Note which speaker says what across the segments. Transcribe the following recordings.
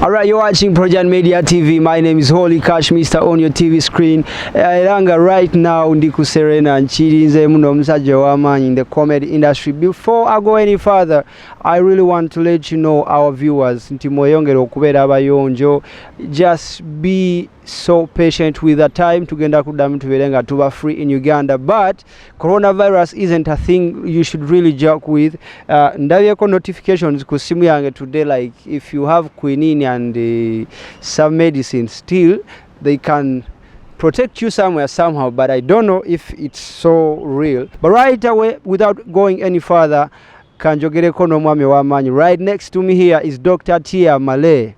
Speaker 1: Alright, you're watching Project Media TV. My name is Holy Cash, Mr. On your TV screen. Right now, Ndiku Serena Nchirinze muno musajja w'amaanyi in the comedy industry. Before I go any further, I really want to let you know, our viewers, nti mweyongere okubeera abayonjo. Just be so patient with the time tugenda kuddamu tubeere nga tuba free in Uganda, but coronavirus isn't a thing you should really joke with. Ndabyeko notifications ku simu yange today, like if you have quinine and some medicine, still they can protect you somewhere somehow, but I don't know if it's so real. But right away, without going any further, kanjogereko n'omwami w'amaanyi. Right next to me here is Dr. Amale.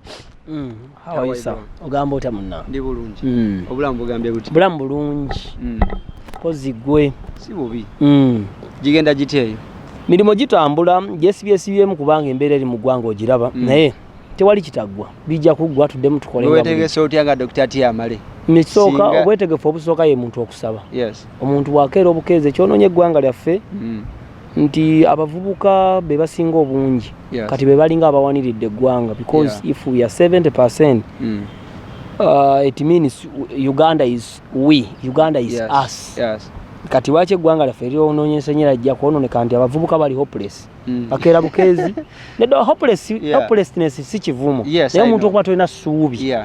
Speaker 2: How are you, sir? Ogamba ota munna?
Speaker 1: Ndi bulungi. Obulamu bugambye buti?
Speaker 2: Bulamu bulungi. Pozi gwe.
Speaker 1: Si bubi. Gigenda gityeyo.
Speaker 2: Mirimo gitambula, gyesibyesibyemu kubanga embeera eri mu ggwanga ogiraba, naye tewali kitaggwa. Bijja kuggwa tuddemu tukole.
Speaker 1: Weetegese otya nga Dr. Amale?
Speaker 2: Misooka obwetegefu obusooka ye muntu okusaba.
Speaker 1: Yes. Omuntu
Speaker 2: bw'akeera obukeeze kyonoonye eggwanga lyaffe. Nti abavubuka be basinga obungi. Kati be balinga abawaniridde eggwanga, because if we are 70%, it means Uganda is we, Uganda is us.
Speaker 1: Yes.
Speaker 2: Kati wache eggwanga lyaffe eryonoonyesa nnyo ajja kwonooneka nti abavubuka bali hopeless. Bakeera bukeezi. Nedda hopelessness si kivumo. Naye omuntu okuba tolina ssuubi.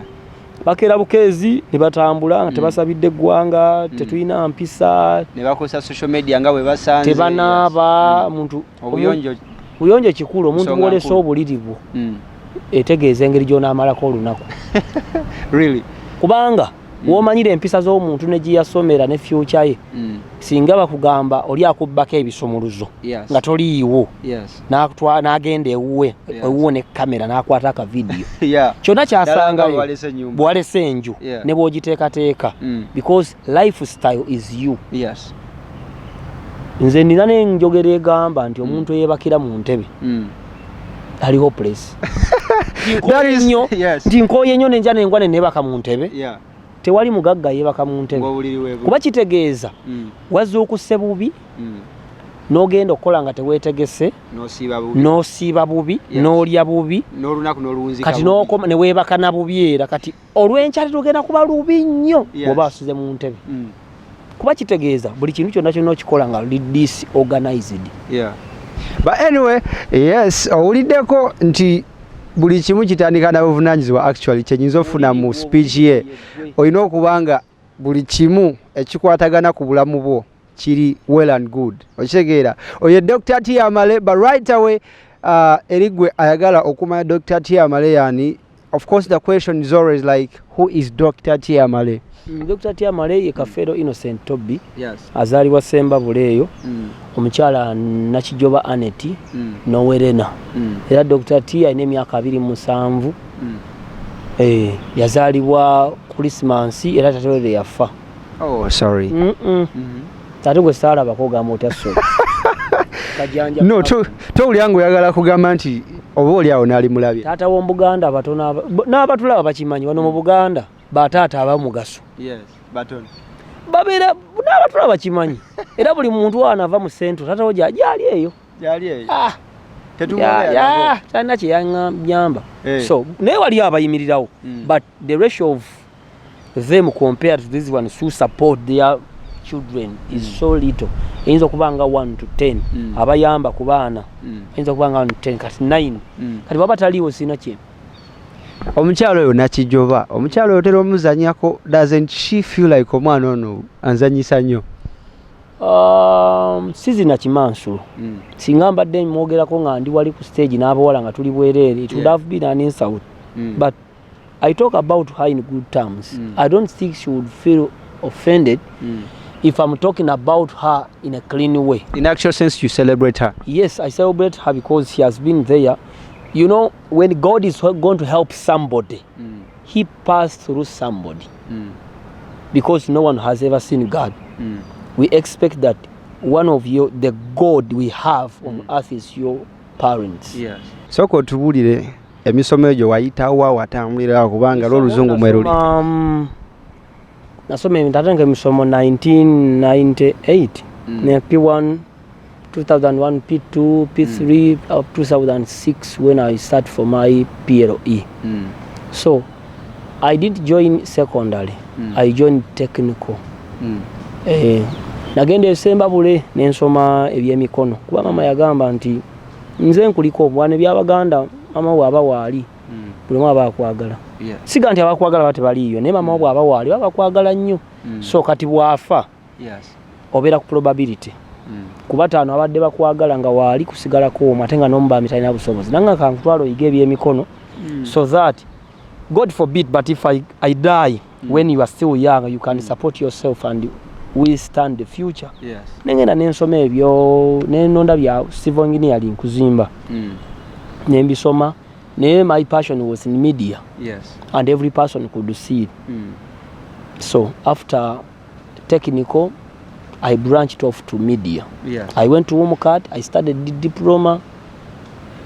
Speaker 2: Bakeera bukeezi ne batambula nga tebasabidde eggwanga, tetulina mpisa,
Speaker 1: ne bakozesa social media nga bwe basanze,
Speaker 2: tebanaaba muntu obuyonjo kikulu. Omuntu bw'olesa obulirivu etegeeza engeri gy'onaamalako olunaku.
Speaker 1: Really?
Speaker 2: Kubanga w'omanyira empisa z'omuntu ne giyasomera ne future ye, singa bakugamba oli akubbako ebisumuluzo nga toliiwo, n'agenda ewuwe ne kamera n'akwata aka video, kyonna kyasangayo bw'alese enju ne bw'ogiteekateeka, because lifestyle is you. Nze nina n'enjogera egamba nti omuntu eyeebakira mu ntebe ali hopeless. Nti nkooye nnyo n'enja n'engwa ne neebaka mu ntebe, tewali mugagga yeebaka mu ntebe, kuba kitegeeza wazze okusse bubi, n'ogenda okukola nga teweetegese, n'osiiba bubi, n'olya bubi, kati n'okoma ne weebaka na bubi era, kati olw'enkya tugenda kuba lubi nnyo bw'oba wasuze mu ntebe. Kuba kitegeeza buli kintu kyonna kyonna okikola nga disorganized.
Speaker 1: But anyway, yes, owuliddeko nti buli kimu kitandika na buvunaanyizibwa actually kyenyinza ofuna mu speech ye. Olina okubanga buli kimu ekikwatagana ku bulamu bwo kiri well and good. Okitegeera. Oye Dr. Amale, but right away erigwe ayagala okumanya Dr. Amale yani. Of course the question is always like, who is Dr. Amale?
Speaker 2: Dr. Amale ye Kafeero Innocent Tobi. Azaalibwa Semba Buleeyo. Omukyala Nakijoba Aneti Nowerena. Era Dr. T alina emyaka 27. Yazaalibwa Christmas era tatewere yafa.
Speaker 1: Oh, sorry.
Speaker 2: Tate gwe saalabako ogamba otya so.
Speaker 1: No, towuli yangu oyagala kugamba nti oba oli awo n'ali mulabye.
Speaker 2: Taata w'Omubuganda abatono n'abatulaba bakimanyi wano mu Buganda bataata abamugaso.
Speaker 1: Yes, batono.
Speaker 2: Babeera n'abatulaba bakimanyi. Era buli muntu anava mu sentro taata wo gyali eyo.
Speaker 1: Gyali eyo.
Speaker 2: Talina kye yanyamba. So naye wali abayimirirawo, but the ratio of them compared to these ones who support their children is so little. Eyinza okuba nga 1 to 10 abayamba ku baana, eyinza okuba nga 1 to 10 kati 9 kati baba taliiwo sina kye.
Speaker 1: Omukyalo oyo Nakijoba, omukyalo oyo otera omuzanyako, doesn't she feel like omwana ono anzanyisa nnyo?
Speaker 2: Sizina kimansulo. Singa mbadde mwogerako nga ndi wali ku stage n'abawala nga tuli bwereere, it would have been an insult. But I talk about her in good terms. I don't think she would feel offended if I'm talking about her in a clean way.
Speaker 1: In actual sense, you celebrate her?
Speaker 2: Yes, I celebrate her because she has been there. You know, when God is going to help somebody, he passed through somebody. Because no one has ever seen God. We expect that one of the God we have on earth is your parents.
Speaker 1: Yes. Soko tubulire emisomo egyo wayitawa watambulira kubanga loluzungu mweruli.
Speaker 2: Nasoma ntatanga emisomo 1998 ne P1 2001 P2 P3 up 2006 when I start for my PLE. So I didn't join secondary. I joined technical. Nagenda esemba bule nensoma ebyemikono kuba mama yagamba nti nze nkuliko obwane byabaganda mama waba wali buli mwa bakwagala siga nti abakwagala bate baliyo ne mama waba wali bakwagala nnyo so kati bwafa obera ku probability kuba taano abadde bakwagala nga wali kusigala ko matenga nomba mitalina busobozi nanga kankutwalo yige ebyemikono so that God forbid but if I die when you are still young you can support yourself and withstand the future. Nengenda nensoma ebyo nenonda bya civil engineering kuzimba. Nembisoma ne my passion was in media. And every person could see it. So after technical I branched off to media. I went to Umukat, I studied the diploma.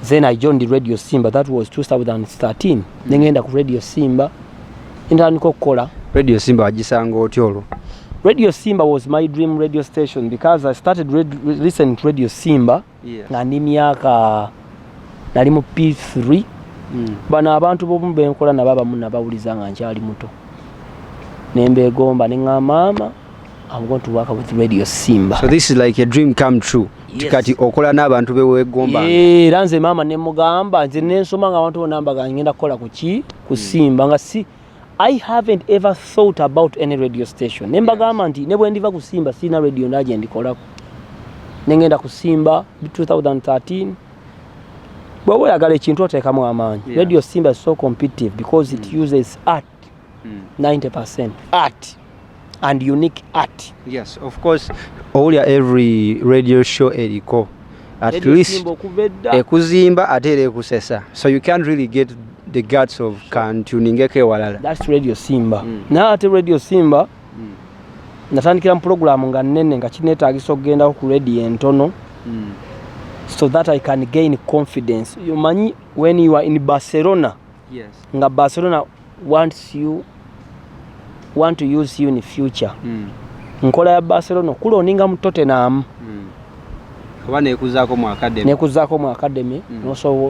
Speaker 2: Then I joined the Radio Simba. That was 2013. Nengenda ku Radio Simba. Ndandiko kola.
Speaker 1: Radio Simba wagisanga otyolo.
Speaker 2: Radio Simba was my dream radio station because I started listening to Radio Simba nga ndi myaka nali mu P3 bana abantu bombe nkola na baba munna bawuliza nga nkyali muto nembe gomba ninga mama I'm going to work with Radio Simba.
Speaker 1: So this is like a dream come true. Tikati okola n'abantu bewe gomba.
Speaker 2: Ranze mama ne mugamba nze nensoma nga abantu bonamba ga ngenda kola ku Simba nga si I haven't ever thought about any radio station. Nemba gamba nti ne bwe ndiva ku Simba sina radio ndaje ndikola. Nengenda ku Simba 2013. Bwe yagala ekintu otekamu amaanyi. Radio Simba is so competitive because it uses art. 90% art and unique art.
Speaker 1: Yes, of course. All every radio show eriko at radio least ekuzimba atere kusesa. So you can't really get the guts of kantuningeke walala.
Speaker 2: That's Radio Simba. Na ate Radio Simba natandikira mu program nga nene nga kinetaagisa okugenda ku radio entono so that I can gain confidence. You manyi when you are in Barcelona. Nga Barcelona want to use you in the future. Nkola ya Barcelona kulo ninga mu Tottenham.
Speaker 1: Kuba nekuzako mu academy.
Speaker 2: Nekuzako mu academy.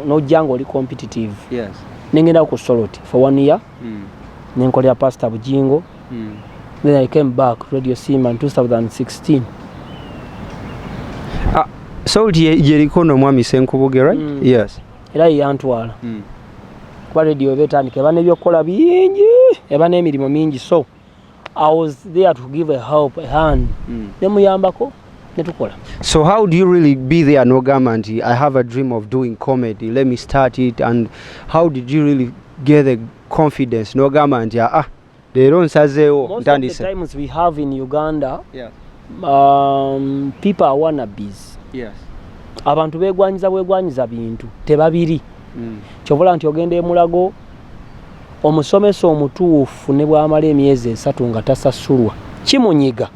Speaker 2: No jango li competitive. Nengenda ku Soloti for 1 year. Nenkolera Pastor Bujingo. Then I came back Radio Simba in 2016.
Speaker 1: Soloti yeriko no mwami Senkubuge, right? Yes.
Speaker 2: Era yantwala. Kwa radio betandike bane byokola bingi ebane emirimu mingi so I was there to give a hand. Nemuyambako netukola.
Speaker 1: So how do you really be there no government? I have a dream of doing comedy. Let me start it. And how did you really get the confidence? No government. They don't say
Speaker 2: most of the times we have in Uganda. People are wannabes. Abantu begwanyiza bintu tebabiri. Chovola nti ogende emulago omusomeso omutuufu ne bwamala emyezi 3 nga tasasulwa kimunyiga.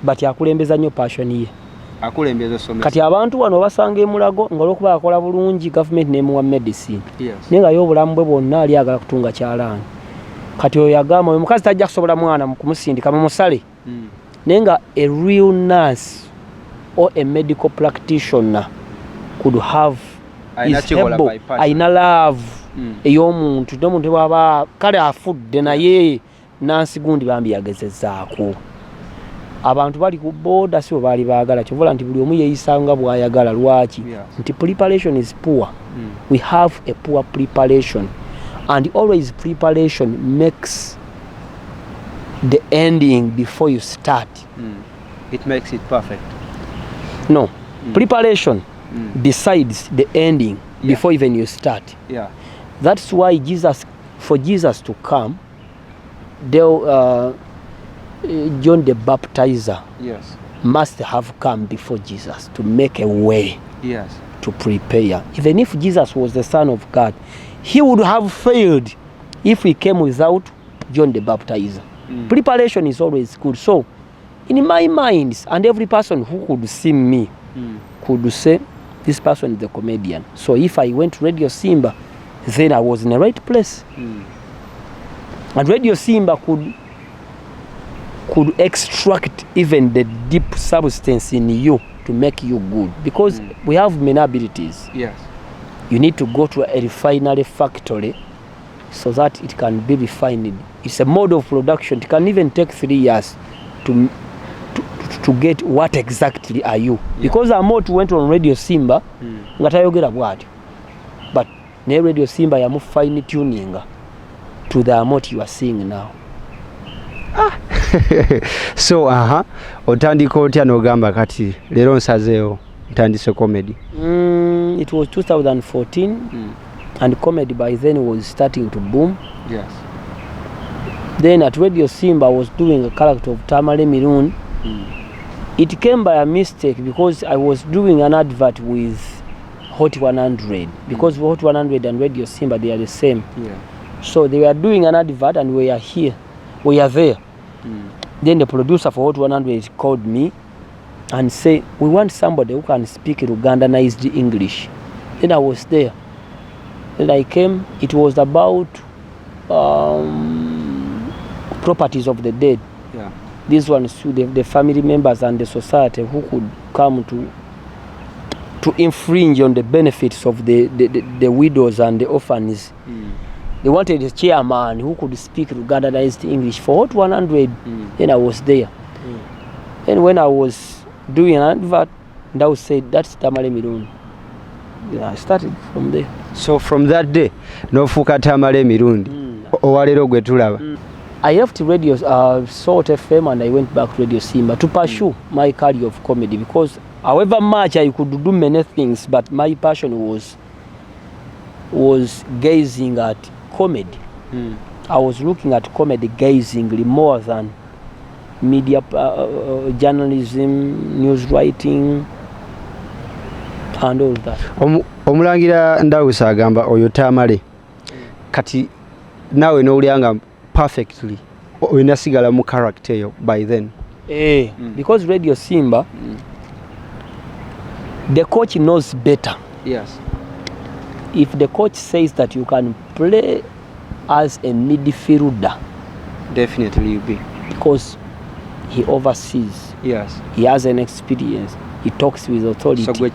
Speaker 2: But yakulembeza nnyo passion ye.
Speaker 1: Akulembeza somesa.
Speaker 2: Kati abantu wano basanga emulago ngolokuba akola bulungi government nemuwa medicine. Nenga yo obulamu bwe bonna ali agala kutunga kyalaani. Kati oyo yagamba oyo mukazi tajja kusobola mwana kumusindika mu musale. Nenga a real nurse or a medical practitioner could have aina love ey'omuntu n'omuntu bwaba kale afudde naye nansi gundi bambi yagezezaako. Abantu bali ku boda sibo bali baagala kyovola nti buli omu yeeyisanga bw'ayagala lwaki nti preparation is poor. We have a poor preparation and always preparation makes the ending before you start.
Speaker 1: It makes it perfect.
Speaker 2: No, preparation besides the ending before even you start. That's why for Jesus to come, John the Baptizer must have come before Jesus to make a way to prepare. Even if Jesus was the Son of God, he would have failed if he came without John the Baptizer. Preparation is always good. So, in my mind, and every person who could see me could say, this person is the comedian. So if I went to Radio Simba, then I was in the right place. And Radio Simba could extract even the deep substance in you to make you good, because we have many abilities.
Speaker 1: Yes.
Speaker 2: You need to go to a refinery factory so that it can be refined. It's a mode of production. It can even take 3 years to get what exactly are you. Because Amotu went on Radio Simba, ngatayogera bwatyo. But ne Radio Simba yamu fine tuning to the Amotu you are seeing now.
Speaker 1: So otandika otya n'ogamba kati leero nsazeewo ntandise comedy?
Speaker 2: It was 2014 and comedy by then was starting to boom.
Speaker 1: Yes.
Speaker 2: Then at Radio Simba I was doing a character of Tamale Mirun. It came by a mistake because I was doing an advert with Hot 100, because Hot 100 and Radio Simba, they are the same.
Speaker 1: Yeah.
Speaker 2: So they were doing an advert and we are there. Then the producer for Hot 100 called me and said, we want somebody who can speak Ugandanized English. Then I was there. Then I came. It was about properties of the dead.
Speaker 1: Yeah.
Speaker 2: These ones, the family members and the society who could come to infringe on the benefits of the widows and the orphans. They wanted a chairman who could speak Ugandanized English for Hot 100. Then I was there. And when I was doing an advert, and I was said, that's Tamale Mirun. I started from there.
Speaker 1: So from that day, nofuuka Tamale Mirundi. Owalero gwe tulaba.
Speaker 2: I left Radio Salt FM and I went back to Radio Simba to pursue my career of comedy, because however much I could do many things, but my passion was gazing at comedy. I was looking at comedy gazingly more than media, journalism, news writing, and all that.
Speaker 1: Omulangira Ndawusa agamba oyo Tamale kati nawe n'olyanga perfectly oinasigala mu character yo by then.
Speaker 2: Because Radio Simba, the coach knows better.
Speaker 1: Yes.
Speaker 2: If the coach says that you can play as a midfielder,
Speaker 1: definitely you be,
Speaker 2: because he oversees.
Speaker 1: Yes.
Speaker 2: He has an experience. He talks with authority.
Speaker 1: So go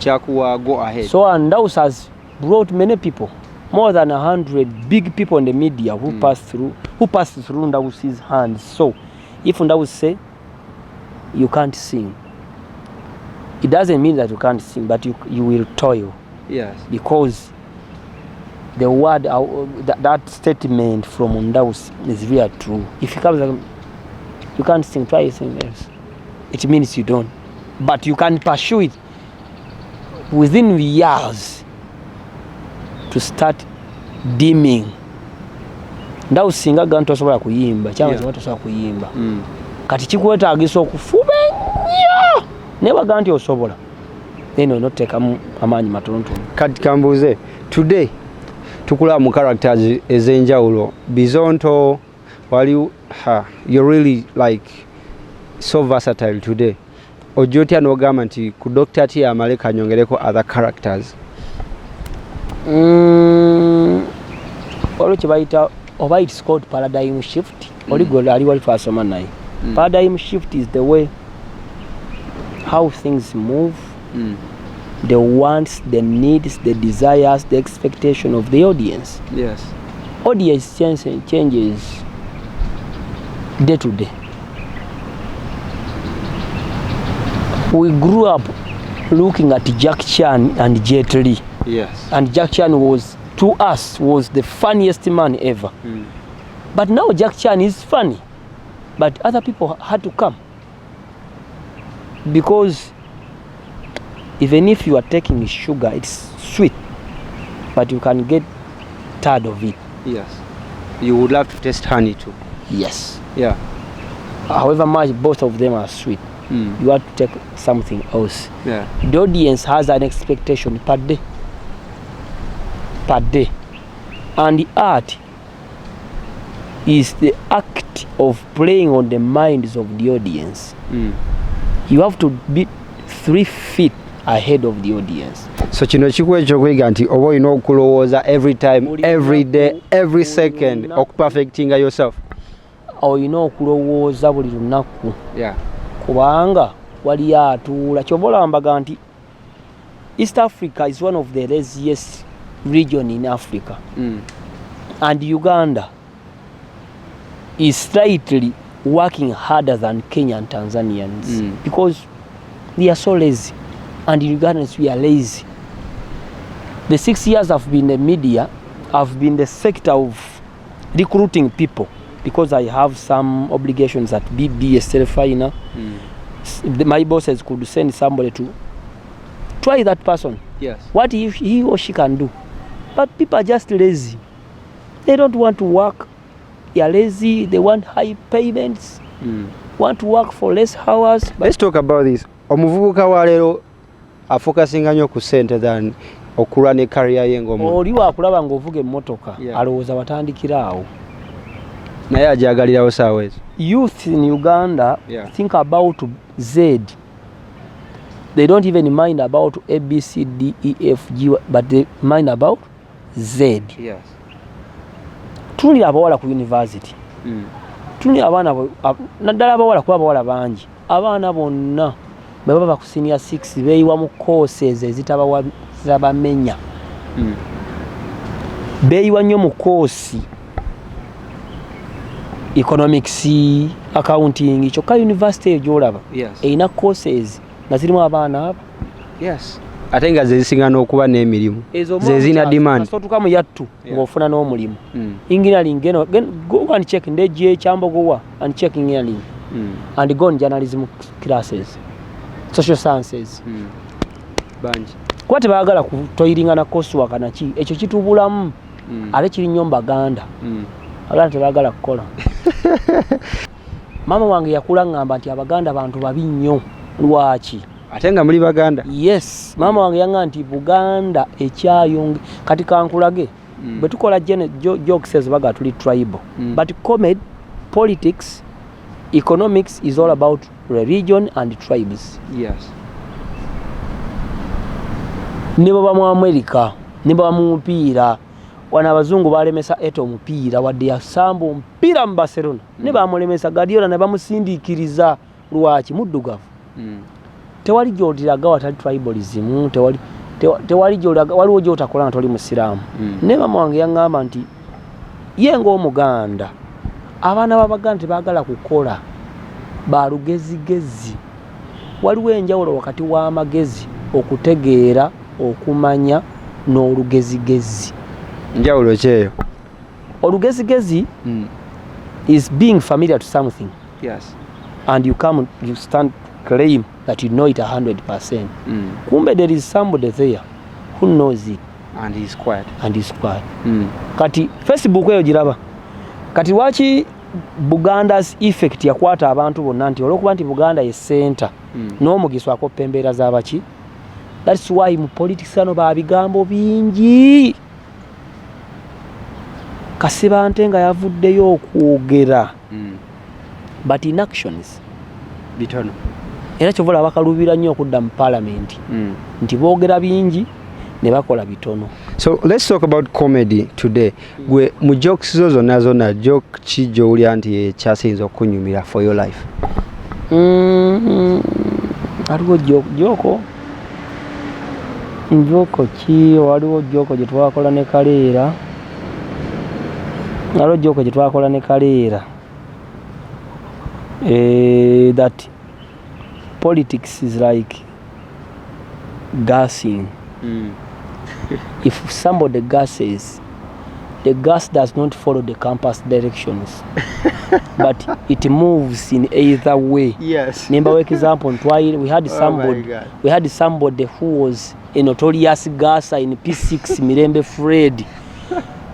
Speaker 1: ahead.
Speaker 2: So Ndaus has brought many people, more than 100 big people in the media who passed through Ndaus's hands. So if Ndaus say you can't sing, it doesn't mean that you can't sing, but you will toil.
Speaker 1: Yes.
Speaker 2: Because the word, that statement from Ndaus is very true. If he comes like, you can't sing, try something else, it means you don't. But you can pursue it within years to start dimming. Ndaus singa gantu asobola kuyimba, cyangwa yeah. Asobola kuyimba. Kati kikwetaagisa okufuba nnyo. Never ganti osobola. Then you not take amaanyi matonotono. Kati
Speaker 1: kambuze today tukula mu characters ezenjawulo. Bizoonto you're really like so versatile today. Ojotya n'ogamba nti ku Dr. T Amale kanyongereko other characters.
Speaker 2: Oba it's called paradigm shift. Oligolo ali wali twasoma naye. Paradigm shift is the way how things move, the wants, the needs, the desires, the expectation of the audience.
Speaker 1: Yes.
Speaker 2: Audience changes day to day. We grew up looking at Jack Chan and Jet Li.
Speaker 1: Yes.
Speaker 2: And Jack Chan was, to us, was the funniest man ever. But now Jack Chan is funny. But other people had to come. Because even if you are taking sugar, it's sweet. But you can get tired of it.
Speaker 1: Yes. You would love to taste honey too.
Speaker 2: Yes.
Speaker 1: Yeah.
Speaker 2: However much both of them are sweet. You have to take something else.
Speaker 1: Yeah.
Speaker 2: The audience has an expectation per day. Per day. And the art is the act of playing on the minds of the audience. You have to be 3 feet ahead of the audience.
Speaker 1: So kino kikuwa ekyokuyiga nti oba olina okulowooza every time, every day, every second okuperfectinga yourself. Olina
Speaker 2: okulowooza buli lunaku. Kubanga wali atuula ky'oba olaba nti East Africa is one of the laziest region in Africa. And Uganda is slightly working harder than Kenya and Tanzanians because they are so lazy, and Ugandans we are lazy. The 6 years I've been in the media, I've been the sector of recruiting people because I have some obligations at BBS Telefina. My bosses could send somebody to try that person.
Speaker 1: Yes.
Speaker 2: What he or she can do. But people are just lazy. They don't want to work. They are lazy. They want high payments. Want to work for less hours.
Speaker 1: Let's talk about this. Omuvubuka wa lero afocusinga nnyo ku ssente than okulwa ne career ye ng'omuntu.
Speaker 2: Oli waakulaba ng'ovuga emmotoka alowooza watandikira awo.
Speaker 1: Naye ajagalirawo saawa ezo.
Speaker 2: Youth in Uganda think about Z. They don't even mind about A, B, C, D, E, F, G, but they mind about Z.
Speaker 1: Yes.
Speaker 2: Tunira abawala ku university. Tunira abaana naddala abawala kuba abawala bangi. Abaana bonna bwe baba ku senior 6 beeyiwa mu courses ezitabamenya. Beeyiwa nnyo mu course economics, accounting, kyokka university eyo gy'olaba erina courses nga zirimu abaana abo.
Speaker 1: Yes. Ate nga ze zisinga n'okuba n'emirimu ze zina demand.
Speaker 2: Sotuka mu yattu ng'ofuna n'omulimu. Engineering go and check ndeje Kyambogowa and check engineering and go on journalism classes, social sciences.
Speaker 1: Banji
Speaker 2: kuba tebaagala kutoyiringa na coursework naki ekyo kitubulamu ate kiri nnyo Baganda abaganda tebaagala kukola. Mama wange yakula ngamba nti Abaganda bantu babi nnyo. Lwaki?
Speaker 1: Ate nga muli Baganda?
Speaker 2: Yes. Mama wange yanga nti Buganda ekyayonge kati kankulage bwe tukola jokes ezibaga tuli tribal but comedy, politics, economics is all about religion and tribes.
Speaker 1: Yes.
Speaker 2: Ne baba mu America, ne baba mu mupiira, wana abazungu balemesa eto omupiira wadde yasamba omupiira mu Barcelona ne bamulemesa Guardiola ne bamusindiikiriza. Lwaki? Muddugavu. Tewali gy'oliraga watali tribalism, tewali gy'oliraga waliwo gy'otakola nga toli musiraamu. Ne mama wange yaŋŋamba nti ye ng'Omuganda abaana b'Abaganda tebaagala kukola, balugezigezi. Waliwo enjawulo wakati w'amagezi, okutegeera, okumanya n'olugezigezi.
Speaker 1: Njawulo ki eyo?
Speaker 2: Olugezigezi is being familiar to something.
Speaker 1: Yes.
Speaker 2: And you stand claim that you know it 100%. Kumbe there is somebody there who knows it.
Speaker 1: And he's quiet.
Speaker 2: Kati Facebook eyo giraba. Kati waki Buganda's effect yakwata abantu bonna nti olwokuba nti Buganda ye center n'omugiso akoppa embeera z'abaki. That's why mu politics ano babigambo bingi. Kasiba Ntenga yavuddeyo okwogera. But in actions
Speaker 1: bitono.
Speaker 2: Era kyovula bakalubira nnyo okudda mu parliament nti boogera bingi ne bakola bitono.
Speaker 1: So let's talk about comedy today. Gwe mu jokes zo zonna joke ki gy'owulira nti ekyasinza okunyumira for your life?
Speaker 2: Waliwo joko ki? Waliwo joko gye twakola ne Kaleera. Waliwo joko gye twakola ne Kaleera. That politics is like gassing. If somebody gasses, the gas does not follow the compass directions, but it moves in either way.
Speaker 1: Yes.
Speaker 2: Remember, example, we had somebody who was a notorious gasser in P6, Mirembe Fred.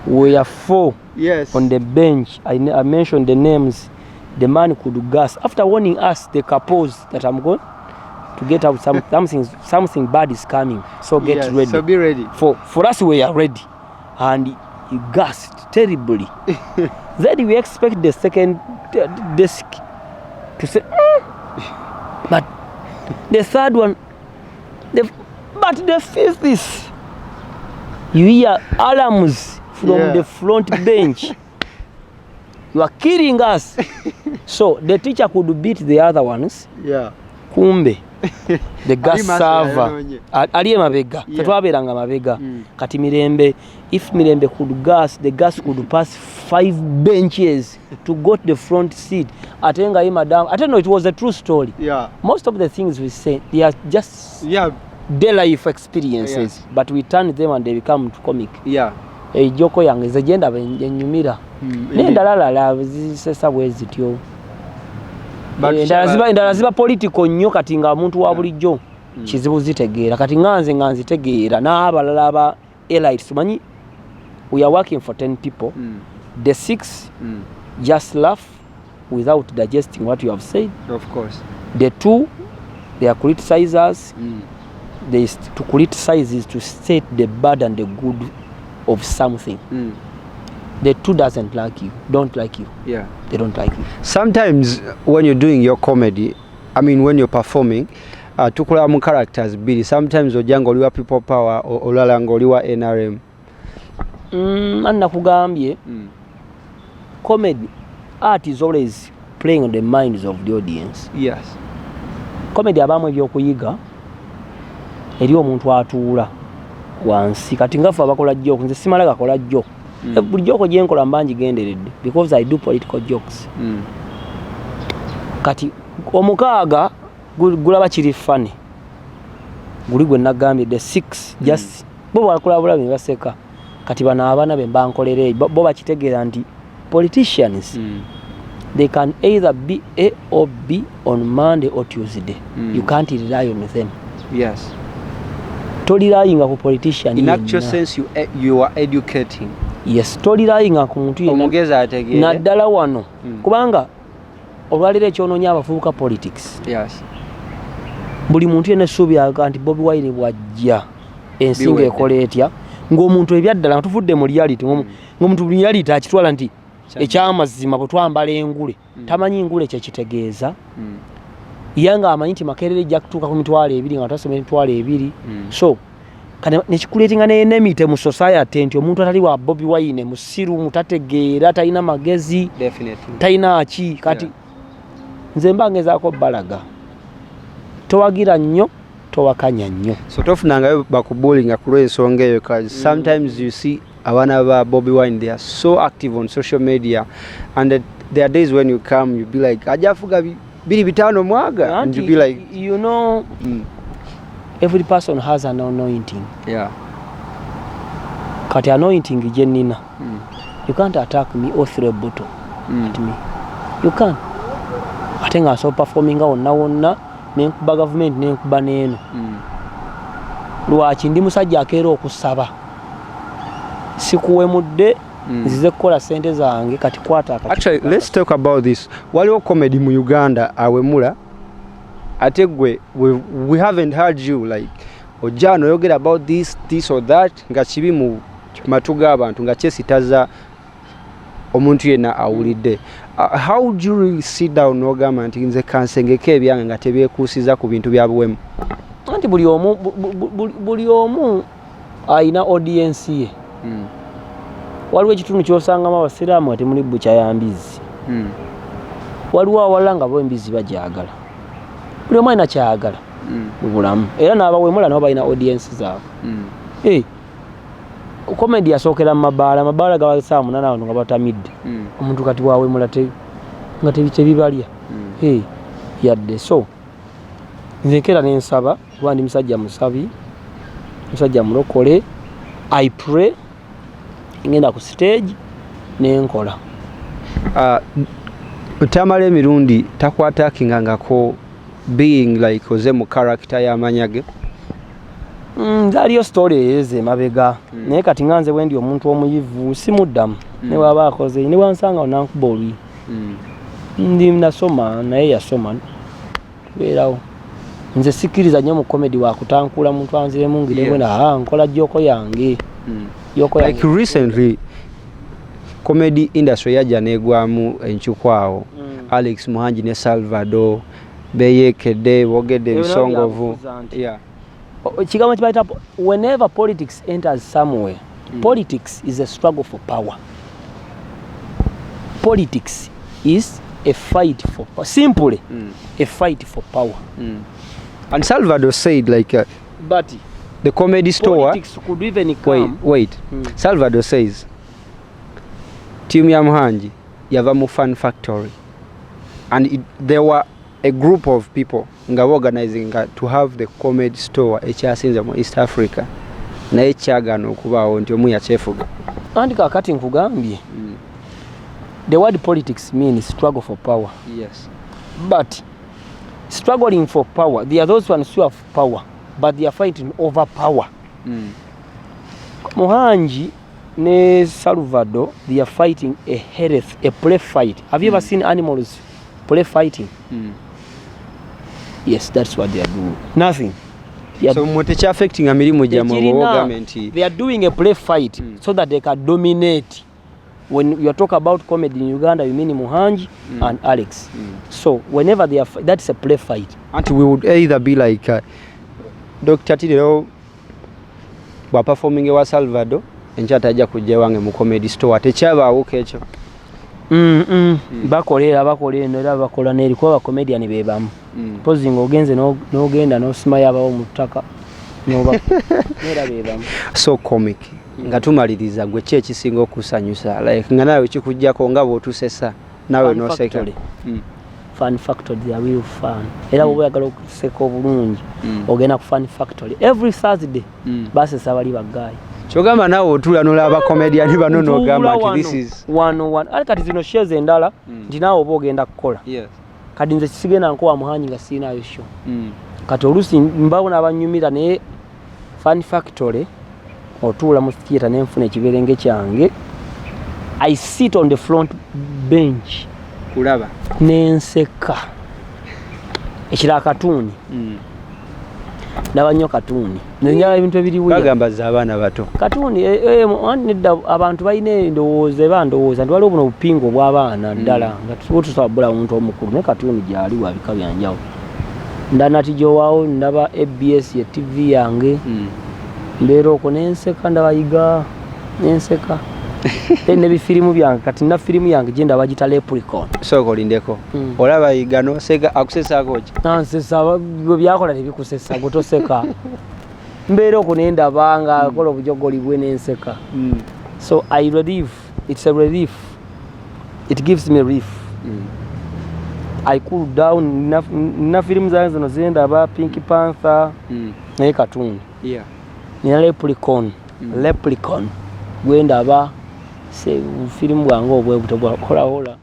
Speaker 2: We are 4 on the bench. I mentioned the names. The man could gas. After warning us, the couples, that I'm going to get out something bad is coming. So get ready.
Speaker 1: So be ready.
Speaker 2: For us, we are ready. And he gasped terribly. Then we expect the second desk to say, but the third one, But the fifth is you hear alarms from the front bench. You are killing us. So the teacher could beat the other ones.
Speaker 1: Yeah.
Speaker 2: Kumbe. The gas server. Ali mabega. Tetwaberanga mabega. Kati Mirembe, if Mirembe could gas, the gas could pass 5 benches to go to the front seat. Atenga madam. I don't know, it was a true story.
Speaker 1: Yeah.
Speaker 2: Most of the things we say, they are just their life experiences, but we turn them and they become comic.
Speaker 1: Yeah.
Speaker 2: Joko yange zagenda benyumira. Nendalala zisesa bwezityo. Endala ziba political nnyo kati nga omuntu wa bulijjo kizibu zitegeera kati nganze tegeera n'abalala aba elites manyi we are working for 10 people. The 6 just laugh without digesting what you have said.
Speaker 1: Of course.
Speaker 2: The 2 they are criticizers. They to criticize is to state the bad and the good of something. The 2 don't like you.
Speaker 1: Yeah.
Speaker 2: They don't like you.
Speaker 1: Sometimes when you're doing your comedy, I mean when you're performing, tukula mu characters bili. Sometimes ojanga oliwa people power olala ngoliwa NRM.
Speaker 2: Anna kugambye. Comedy art is always playing on the minds of the audience.
Speaker 1: Yes.
Speaker 2: Comedy abamu ebyokuyiga eri omuntu atuula wansi kati ngafa abakola joke nze simalaga kola joke. Buli joke gyenkola mbanji genderedde because I do political jokes. Kati omukaaga gulaba kiri funny. Guli gwe nagambye the 6 just bo bakola bulabi baseka. Kati bana abana be mbankolere bo bakitegeera nti politicians they can either be A or B on Monday or Tuesday. You can't rely on them.
Speaker 1: Yes.
Speaker 2: Tolirayinga ku politician.
Speaker 1: In actual sense you are educating.
Speaker 2: Yes, tolirayinga ku muntu yenna.
Speaker 1: Omugeza ategeere.
Speaker 2: Naddala wano. Kubanga olwalira ekyononya abavubuka politics.
Speaker 1: Yes.
Speaker 2: Buli muntu yenna essuubi nti Bobi Wine bwajja ensinga ekola etya ng'omuntu ebyaddala tuvudde mu reality ng'omuntu mu reality akitwala nti ekyamazima bwe twambala engule tamanyi engule kyekitegeeza yanga amanyi nti Makerere ejja kutuuka ku mitwalo 2 nga tasoma emitwalo 2 so nekikuleetinga n'enemite mu society nti omuntu atali wa Bobi Wine musiru mutategeera talina magezi talina ki kati nze mbangezaako balaga towagira nnyo towakanya nnyo
Speaker 1: so tofunangayo bakubulinga ku lw'ensonga eyo cause sometimes you see abaana ba Bobi Wine they are so active on social media and there are days when you come you be like ajafuga 2-5 mwaga and you be like
Speaker 2: you know every person has an anointing.
Speaker 1: Yeah.
Speaker 2: Kati anointing jenina. You can't attack me or throw a bottle at me. You can't. Atenga so performing wonna nenkuba government nenkuba neno. Lwaki ndi musajja akeera okusaba. Sikuwemudde nzize kukola sente zange kati kwata akati.
Speaker 1: Actually, let's talk about this. Waliwo comedy mu Uganda awemula ategwe we haven't heard you like ojano yogera about this or that nga kibi mu matuga abantu nga kyesitaza omuntu yena awulidde. How would you really sit down n'ogamba nti nze kansengeke ebyange nga tebyekuusiza ku bintu bya buwemu?
Speaker 2: Anti buli omu ayina audience ye. Waliwo ekitundu kyosangamu abasiraamu ati muli bukya ya mbizi. Waliwo awalala nga bo embizi bagyagala. Buli omu alina kyagala mu bulamu era n'abawemula nabo balina audience zaabwe. Comedy yasookera mu mabaala gaba saa 8 abantu nga batamidde. Omuntu kati wawemula nga tebibalya yadde so nzekera n'ensaba kuba ndi musajja musabi musajja mulokole I pray ngenda ku stage n'enkola.
Speaker 1: Utamala emirundi takwattakingangako being like oze mu character y'amanyage?
Speaker 2: Aliyo story eze mabega naye kati nganze bwendi omuntu omuyivu simuddamu ne waba akoze ne wansanga onankuba olwi ndi nasoma naye yasoma beerawo nze sikiriza nnyo mu comedy wakutankula muntu anziremu ngire bwena nkola joko yange
Speaker 1: like recently comedy industry yajja negwamu enchukwawo Alex Muhangi ne Salvador beyekedde bogedde bisongovu
Speaker 2: Whenever politics enters somewhere, politics is a struggle for power. Politics is a fight for power. Simply, a fight for power.
Speaker 1: And Salvador said, like,
Speaker 2: but
Speaker 1: the comedy store.
Speaker 2: Politics could even come.
Speaker 1: Wait. Salvador says, Team Yamuhanji, Yavamu Fun Factory. And there were a group of people nga organizing to have the comedy store ekyasinze mu East Africa. Na ekyagana okubaawo nti omu yakyefuga.
Speaker 2: Andi kakati nkugambye. The word politics means struggle for power.
Speaker 1: Yes.
Speaker 2: But struggling for power, there are those ones who have power, but they are fighting over power. Muhanji ne Salvador, they are fighting a health, a play fight. Have you ever seen animals play fighting? Yes, that's what they are doing. Nothing.
Speaker 1: So mutecha affecting amirimu jamu government.
Speaker 2: They are doing a play fight so that they can dominate. When you talk about comedy in Uganda, you mean Muhanji and Alex. So whenever they are, that's a play fight.
Speaker 1: And we would either be like Dr. Tidero wa performing wa Salvador enchataja kujja wange mu comedy store tekyabaawo kecho. Bakolera nera bakola neri kwa comedian bebamu. Posing ogenze n'ogenda n'osima yabawo mu ttaka n'oba nera bebamu. So comic. Nga tumaliriza gwe ki ekisinga okusanyusa like nga nawe kikujjako nga bw'otusesa nawe n'oseka. Fun Factory, they are real fun. Era bwe oyagala okuseka obulungi ogenda ku Fun Factory every Thursday. Basesa bali baggayi. Kyogamba nawe otula n'olaba comedian bano n'ogamba nti this is 101. Ali kati zino shares endala nti nawe oba ogenda kukola. Yes. Kati nze kisigenda nkowa Muhanji nga siinayo show. Kati oluusi mbawona abanyumira naye Fun Factory otuula mu theater nenfuna ekiberenge kyange. I sit on the front bench. Kulaba. Nenseka. Ekira katuni. Ndaba katuni. Nenjala ebintu ebiriwo. Bagamba za abaana bato. Katuni nedda abantu balina endowooza bandowooza nti waliwo buno obupingo bw'abaana ddala nga tutusabula omuntu omukulu ne katuni gyali wa bika byanjawo. Ndanati gyowaawo ndaba ABS ye TV yange. Mbeera okwo nenseka ndabayiga nenseka. Ne bifirimu byange kati na firimu yange gye ndaba gita Leprechaun. Soko olindeko. Olaba yiga noseka akusesako ki? Nansesa byakola tebikusesa gotoseka. Mbeera okwo nendabanga akola obujogoli bwe nenseka. So I relieve. It's a relief. It gives me relief. I cool down na firimu zange zino zendaba Pink Panther naye cartoon. Yeah. Nina Leprechaun. Leprechaun. Gwendaba se firimu bwange obwe butobola kola